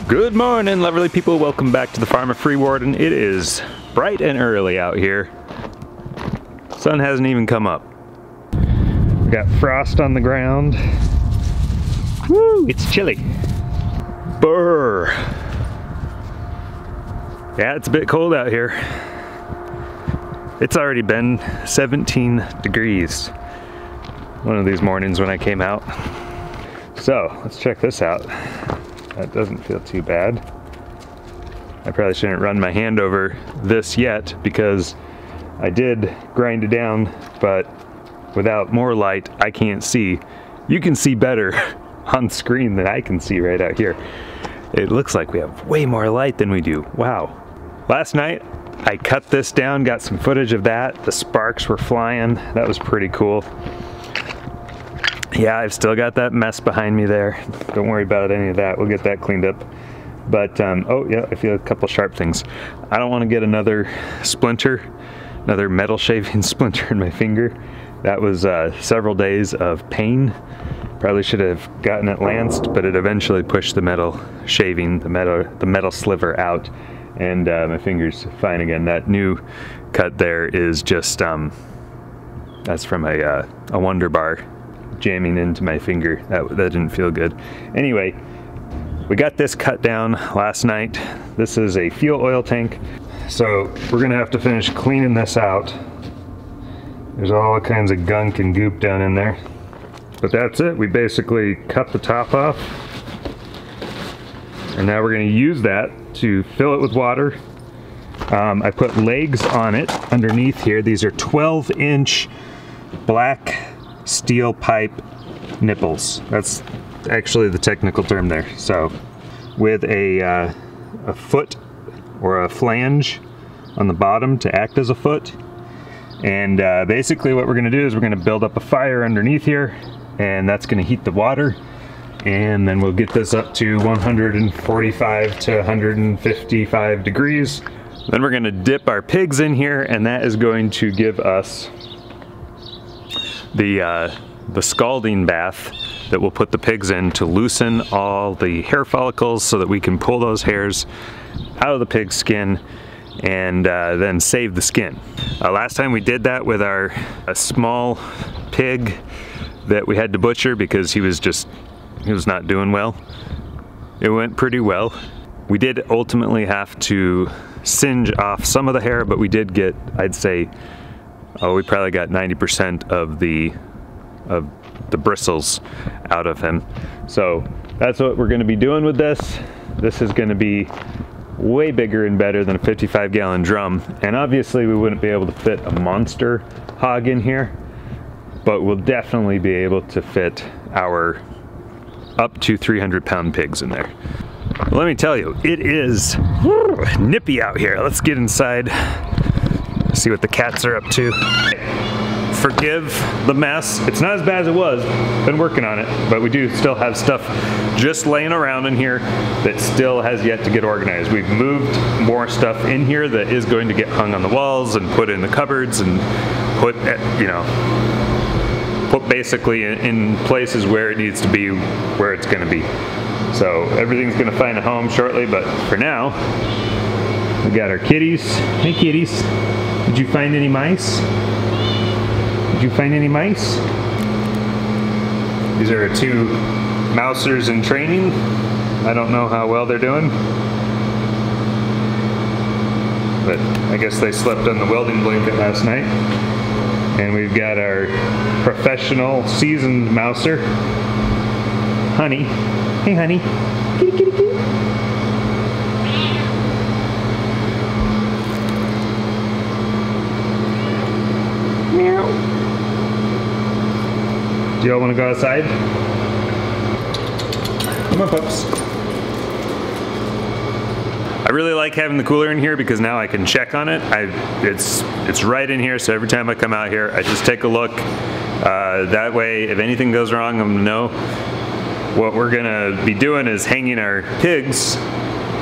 Good morning, lovely people. Welcome back to the Farm of Freewarden. It is bright and early out here. Sun hasn't even come up. We got frost on the ground. Woo, it's chilly. Brr. Yeah, it's a bit cold out here. It's already been 17 degrees one of these mornings when I came out. So, let's check this out. That doesn't feel too bad. I probably shouldn't run my hand over this yet because I did grind it down, but without more light, I can't see. You can see better on screen than I can see right out here. It looks like we have way more light than we do. Wow. Last night, I cut this down, got some footage of that. The sparks were flying. That was pretty cool. Yeah, I've still got that mess behind me there. Don't worry about any of that. We'll get that cleaned up. But, oh yeah, I feel a couple sharp things. I don't want to get another splinter, another metal shaving splinter in my finger. That was several days of pain. Probably should have gotten it lanced, but it eventually pushed the metal shaving, the metal sliver out, and my finger's fine again. That new cut there is just, that's from a Wonder Bar jamming into my finger. That didn't feel good. Anyway, we got this cut down last night. This is a fuel oil tank. So we're gonna have to finish cleaning this out. There's all kinds of gunk and goop down in there. But that's it. We basically cut the top off. And now we're gonna use that to fill it with water. I put legs on it underneath here. These are 12-inch black steel pipe nipples. That's actually the technical term there. So with a foot or a flange on the bottom to act as a foot. And basically what we're going to do is we're going to build up a fire underneath here, and that's going to heat the water, and then we'll get this up to 145 to 155 degrees. Then we're going to dip our pigs in here, and that is going to give us the scalding bath that we'll put the pigs in to loosen all the hair follicles so that we can pull those hairs out of the pig's skin and then save the skin. Last time we did that with a small pig that we had to butcher because he was not doing well. It went pretty well. We did ultimately have to singe off some of the hair, but we did get, I'd say, we probably got 90% of the bristles out of him. So that's what we're gonna be doing with this. This is gonna be way bigger and better than a 55-gallon drum. And obviously we wouldn't be able to fit a monster hog in here, but we'll definitely be able to fit our up to 300-pound pigs in there. Let me tell you, it is nippy out here. Let's get inside, see what the cats are up to. Forgive the mess. It's not as bad as it was. Been working on it, but we do still have stuff just laying around in here that still has yet to get organized. We've moved more stuff in here that is going to get hung on the walls and put in the cupboards and put, you know, put basically in places where it needs to be, where it's going to be. So everything's going to find a home shortly, but for now, we got our kitties. Hey kitties, did you find any mice? Did you find any mice? These are 2 mousers in training. I don't know how well they're doing, but I guess they slept on the welding blanket last night. And we've got our professional seasoned mouser, Honey. Hey Honey. Kitty kitty kitty. Meow. Do y'all want to go outside? Come on, pups. I really like having the cooler in here because now I can check on it. It's right in here, so every time I come out here, I just take a look. That way, if anything goes wrong, I'm gonna know. What we're gonna be doing is hanging our pigs,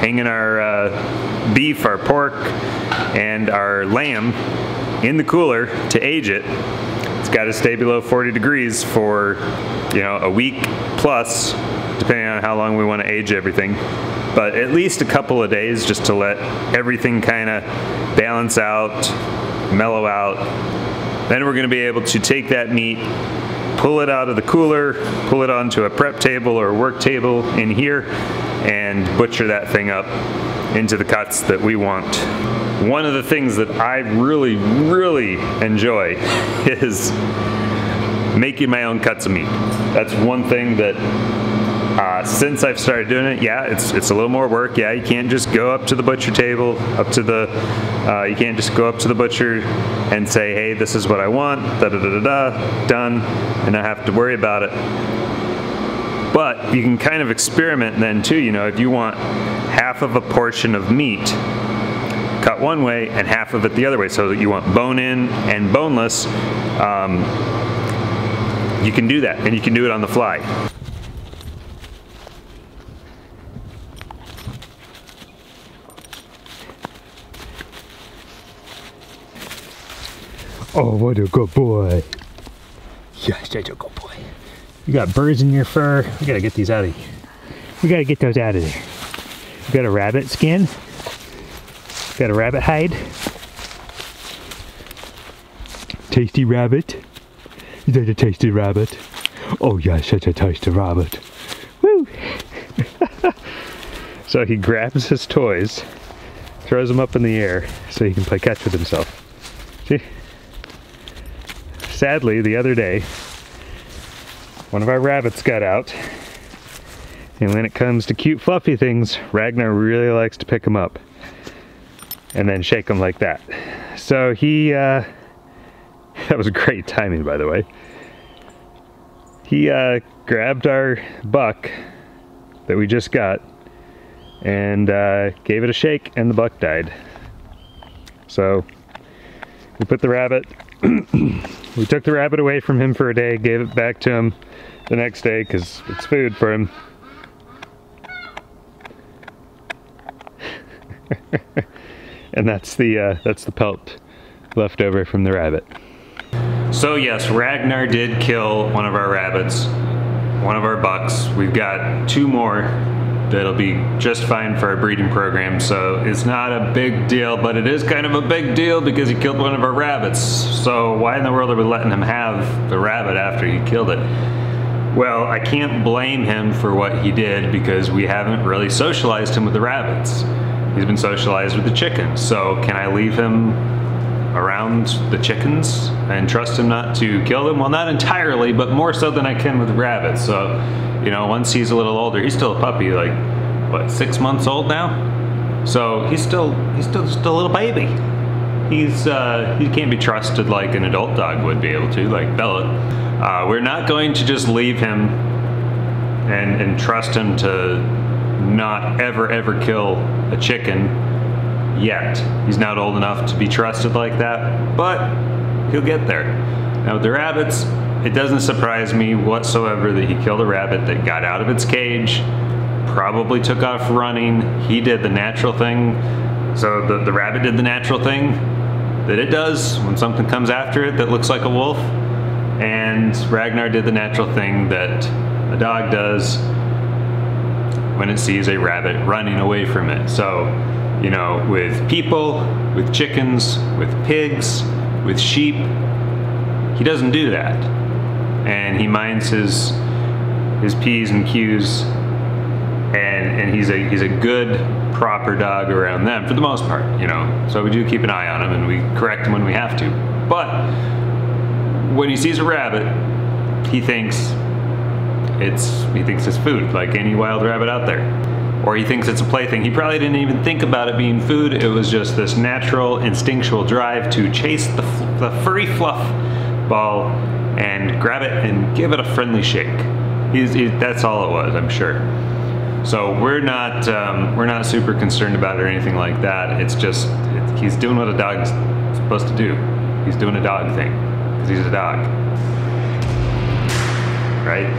hanging our beef, our pork, and our lamb in the cooler to age it. It's got to stay below 40 degrees for, you know, a week plus depending on how long we want to age everything. But at least a couple of days just to let everything kind of balance out, mellow out. Then we're going to be able to take that meat, pull it out of the cooler, pull it onto a prep table or work table in here, and butcher that thing up into the cuts that we want. One of the things that I really, really enjoy is making my own cuts of meat. That's one thing that since I've started doing it, yeah, it's a little more work. Yeah, you can't just go up to the butcher table, you can't just go up to the butcher and say, hey, this is what I want, da-da-da-da-da, done, and not have to worry about it. But you can kind of experiment then too, you know, if you want half of a portion of meat cut one way and half of it the other way, so that you want bone-in and boneless, you can do that, and you can do it on the fly. Oh, what a good boy. Yes, that's a good boy. You got birds in your fur. We gotta get these out of here. We gotta get those out of there. We got a rabbit skin. Got a rabbit hide. Tasty rabbit. Is that a tasty rabbit? Oh yes, that's a tasty rabbit. Woo! So he grabs his toys, throws them up in the air so he can play catch with himself. See? Sadly, the other day, one of our rabbits got out, and when it comes to cute fluffy things, Ragnar really likes to pick them up and then shake them like that. So he, that was great timing, by the way. He grabbed our buck that we just got and gave it a shake, and the buck died. So we put the rabbit, we took the rabbit away from him for a day, gave it back to him the next day because it's food for him. And that's the pelt left over from the rabbit. So yes, Ragnar did kill one of our rabbits, one of our bucks. We've got 2 more that'll be just fine for our breeding program, so it's not a big deal, but it is kind of a big deal because he killed one of our rabbits. So why in the world are we letting him have the rabbit after he killed it? Well, I can't blame him for what he did because we haven't really socialized him with the rabbits. He's been socialized with the chickens, so can I leave him around the chickens and trust him not to kill them? Well, not entirely, but more so than I can with rabbits. So, you know, once he's a little older, he's still a puppy, like, what, 6 months old now? So he's still just a little baby. He can't be trusted like an adult dog would be able to, like Bella. We're not going to just leave him and trust him to not ever kill a chicken yet. He's not old enough to be trusted like that, but he'll get there. Now with the rabbits, it doesn't surprise me whatsoever that he killed a rabbit that got out of its cage, probably took off running. He did the natural thing. So the rabbit did the natural thing that it does when something comes after it that looks like a wolf, and Ragnar did the natural thing that a dog does when it sees a rabbit running away from it. So, you know, with people, with chickens, with pigs, with sheep, he doesn't do that. And he minds his P's and Q's, and he's a good, proper dog around them for the most part, you know. So we do keep an eye on him and we correct him when we have to. But when he sees a rabbit, he thinks it's food, like any wild rabbit out there. Or he thinks it's a plaything. He probably didn't even think about it being food. It was just this natural, instinctual drive to chase the furry fluff ball and grab it and give it a friendly shake. That's all it was, I'm sure. So we're not super concerned about it or anything like that. It's just, he's doing what a dog's supposed to do. He's doing a dog thing, because he's a dog. Right?